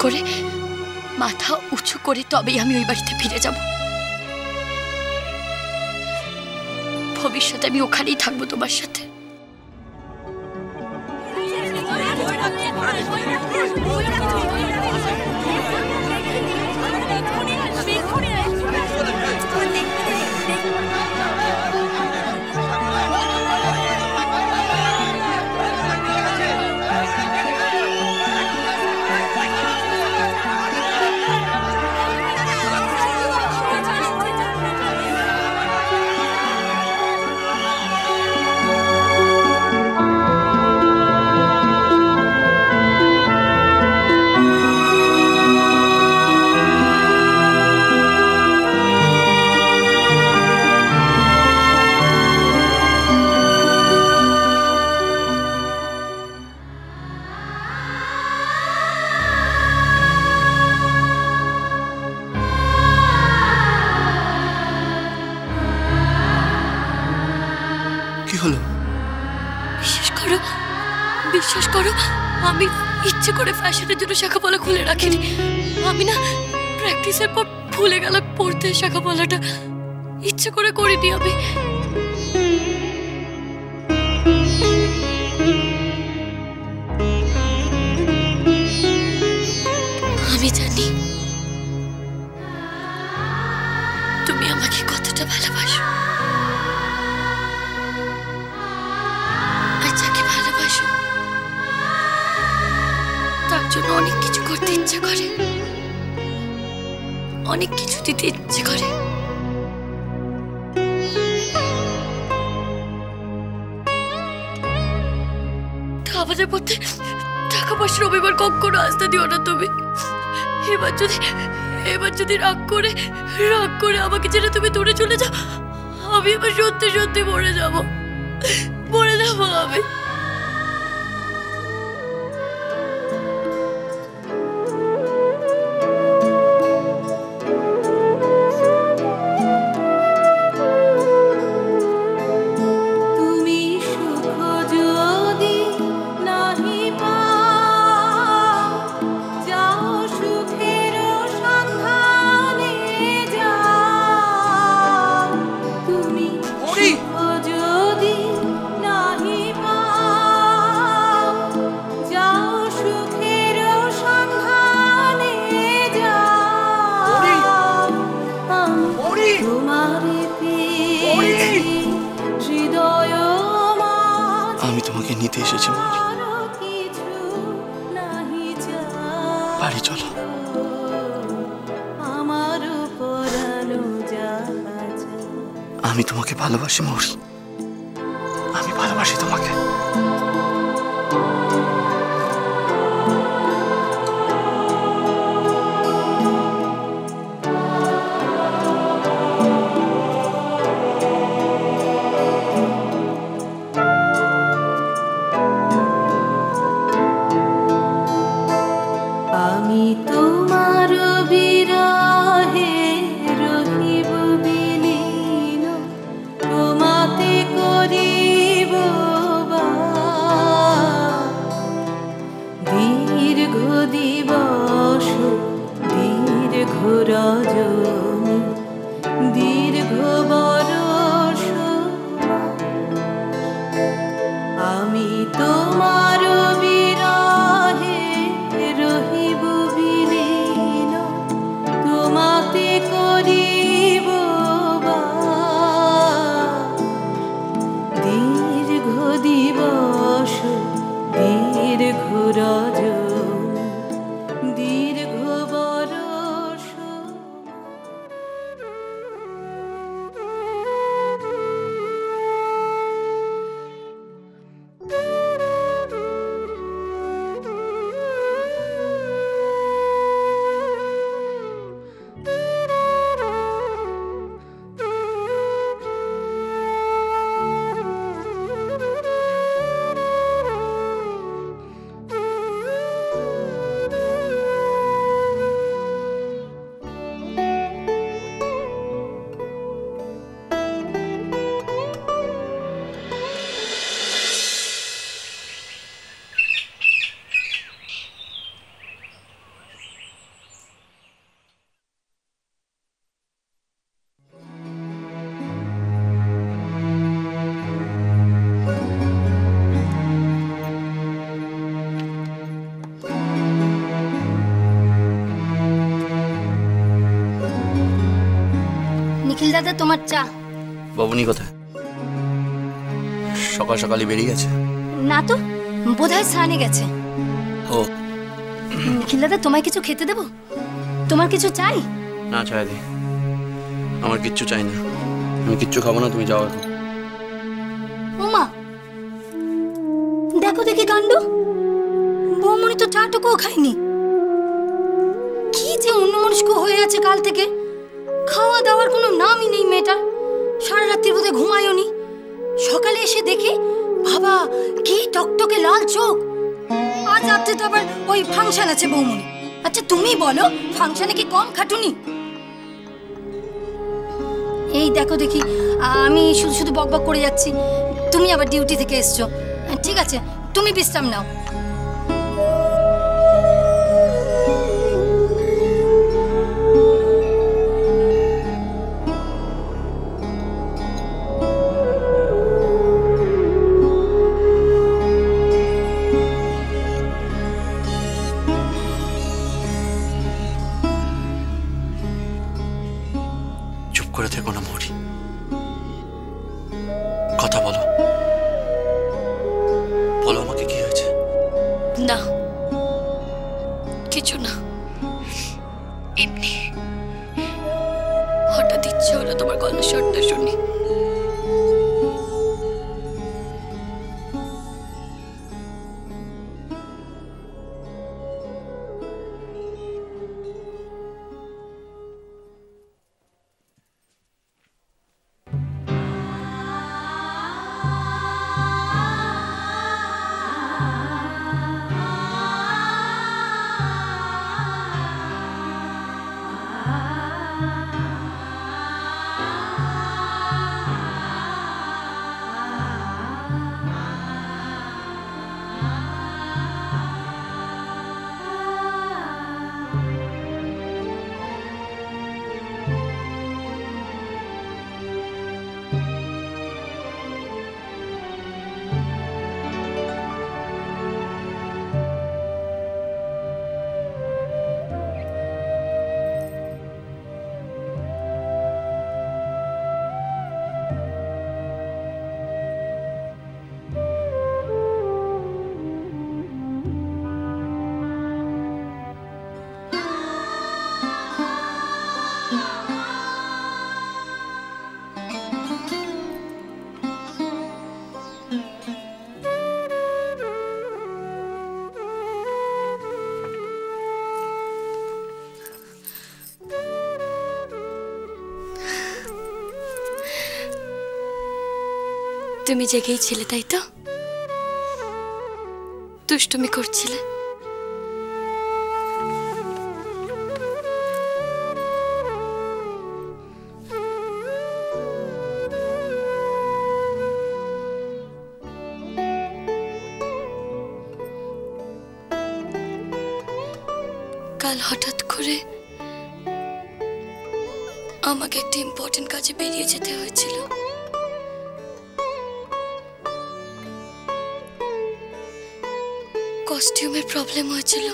করে মাথা উঁচু করে তবেই আমি ওই বাড়িতে ফিরে যাব। ভবিষ্যতে আমি ওখানেই থাকবো তোমার সাথে। বিশ্বাস করো আমি ইচ্ছে করে ফ্যাশনের জন্য শাখাপলা খুলে রাখিনি। আমি না প্র্যাকটিসের পর ভুলে গেলাম পড়তে শাখাপলাটা, ইচ্ছে করে করিনি আমি। আমি জানি তুমি আমাকে কতটা ভালোবাসো, আর যাকে ভালোবাসো তার জন্য অনেক কিছু করতে ইচ্ছে করে, অনেক কিছু দিতে ইচ্ছে করে। আমাদের মধ্যে টাকা পয়সার রবিবার কখনো আসতে দিও না তুমি। এবার যদি রাগ করে আমাকে ছেড়ে তুমি দূরে চলে যাও, আমি এবার সত্যি সত্যি মরে যাবো আমি। আমি তোমাকে নিতে এসেছি বাড়ি চলো। আমি তোমাকে ভালোবাসি মৌরি, আমি ভালোবাসি তোমাকে। তোমাতে নিখিল দাদা তোমার চা। বাবুনি কোথায়? সকাল সকালই বেরিয়ে গেছে? না তো, বোধহয় স্নানে গেছে। ও নিখিল দাদা তোমায় কিছু খেতে দেবো? তোমার কিছু চাই? না চাই দি, আমার কিচ্ছু চাই না, আমি কিচ্ছু খাবো না, তুমি যাও এখন। ওমা দেখো দেখি কাণ্ড, বৌমনি তো চাটুকুও খায়নি। কি যে অন্যমনস্ক হয়ে আছে কাল থেকে, খাওয়া দাওয়ার কোনো নামই নেই মেয়েটার। সারা রাত্রি বোধহয় ঘুমায়নি, সকালে এসে দেখি বাবা কি টকটকে লাল চোখ। আজ রাত্রে তো আবার ওই ফাংশন আছে বৌমনি। আচ্ছা তুমি বলো, ফাংশনে কি কম খাটুনি? এই দেখো দেখি, আমি শুধু শুধু বকবক করে যাচ্ছি, তুমি আবার ডিউটি থেকে এসছো। ঠিক আছে, তুমি বিশ্রাম নাও। চুপ করে থেকো না মৌরি, কথা বলো, বলো আমাকে কি হয়েছে? না কিছু না, এমনি হঠাৎ ইচ্ছে হলো তোমার গলার স্বরটা শুনি। তুমি জেগেই ছিলে তাই তো? দুষ্টুমি করছিলে? কাল হঠাৎ করে আমাকে একটা ইম্পর্টেন্ট কাজে বেরিয়ে যেতে হয়েছিল। কস্টিউমের প্রবলেম হয়েছিল।